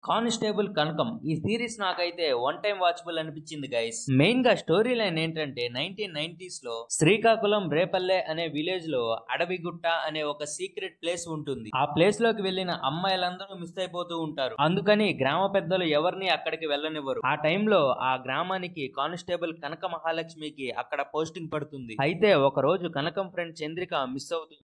Constable కనకం ఈ series నాకైతే one time watchable అనిపించింది గైస్. మెయిన్ గా స్టోరీ లైన్ ఏంటంటే 1990s లో శ్రీకాకుళం రేపల్లె అనే విలేజ్ లో అడవిగుట్ట అనే ఒక సీక్రెట్ ప్లేస్ ఉంటుంది. ఆ ప్లేస్ లోకి వెళ్లిన అమ్మాయిలందరూ మిస్ అయిపోతూ ఉంటారు. అందుకని గ్రామ పెద్దలు ఎవరిని అక్కడికి వెళ్ళనివ్వరు. ఆ టైంలో ఆ గ్రామానికి కానిస్టేబుల్ కనక మహాలక్ష్మికి అక్కడ పోస్టింగ్ పడుతుంది. అయితే ఒక రోజు కనకం ఫ్రెండ్ చంద్రిక మిస్ అవుతుంది.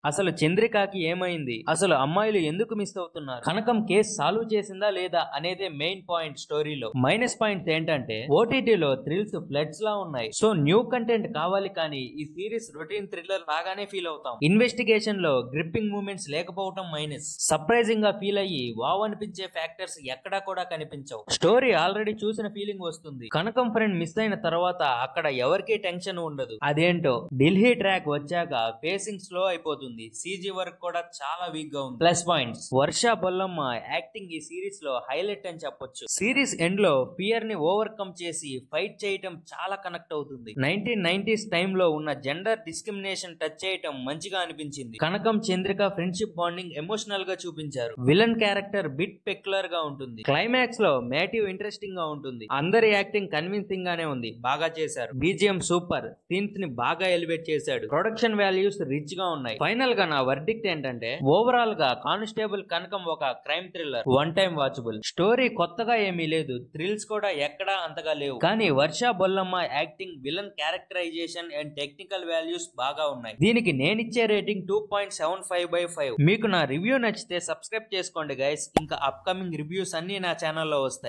అసలు చంద్రికకి ఏమైంది, అసలు అమ్మాయిలు ఎందుకు మిస్ అవుతున్నారు, కనకం కేసు సాల్వ్ చేసిందా లేదా అనేదే మెయిన్ పాయింట్ స్టోరీలో. మైనస్ పాయింట్స్ ఏంటంటే ఓటీటీలో థ్రిల్స్ ఫ్లడ్స్ లా ఉన్నాయి. సో న్యూ కంటెంట్ కావాలి, కానీ ఈ సిరీస్ రొటీన్ థ్రిల్లర్ లాగానే ఫీల్ అవుతాం. ఇన్వెస్టిగేషన్ లో గ్రిప్పింగ్ మూమెంట్స్ లేకపోవటం మైనస్. సర్ప్రైజింగ్ గా ఫీల్ అయ్యి వావ్ అనిపించే ఫ్యాక్టర్స్ ఎక్కడా కూడా కనిపించవు. స్టోరీ ఆల్రెడీ చూసిన ఫీలింగ్ వస్తుంది. కనకం ఫ్రెండ్ మిస్ అయిన తర్వాత అక్కడ ఎవరికీ టెన్షన్ ఉండదు. అదేంటో ఢిల్లీ ట్రాక్ వచ్చాక ఫేసింగ్ స్లో అయిపోతుంది. సీజీ వర్క్ కూడా చాలా వీక్ గా ఉంది. ప్లస్ పాయింట్స్ వర్ష బొల్లమ్మ యాక్టింగ్ ఈ సిరీస్ లో హైలైట్ అని చెప్పొచ్చు. సిరీస్ ఎండ్ లో ఫియర్ ని ఓవర్కమ్ చేసి ఫైట్ చేయటం చాలా కనెక్ట్ అవుతుంది. 1990s టైంలో ఉన్న జెండర్ డిస్క్రిమినేషన్ టచ్ చేయటం మంచిగా అనిపించింది. కనకం చంద్రిక ఫ్రెండ్షిప్ బాండింగ్ ఎమోషనల్ గా చూపించారు. విలన్ క్యారెక్టర్ బిట్ పెక్యులర్ గా ఉంటుంది. క్లైమాక్స్ లో మేటివ్ ఇంట్రెస్టింగ్ గా ఉంటుంది. అందరి యాక్టింగ్ కన్విన్సింగ్ గానే ఉంది. బాగా చేశారు. BGM super. సీన్స్ ని బాగా ఎలివేట్ చేశాడు. ప్రొడక్షన్ వాల్యూస్ రిచ్ గా ఉన్నాయి. ఫైనల్ గా నా వర్డిక్ట్ ఏంటంటే ఓవరాల్ గా కానిస్టేబుల్ కనకం ఒక crime thriller, one time watchable. Story కొత్తగా ఏమీ లేదు, థ్రిల్స్ కూడా ఎక్కడా అంతగా లేవు. కానీ Varsha Bollamma acting, villain characterisation and technical values బాగా ఉన్నాయి. దీనికి నేనిచ్చే రేటింగ్ 2.75/5. మీకు నా రివ్యూ నచ్చితే సబ్స్క్రైబ్ చేసుకోండి గైస్. ఇంకా అప్కమింగ్ రివ్యూస్ అన్ని నా ఛానల్లో వస్తాయి.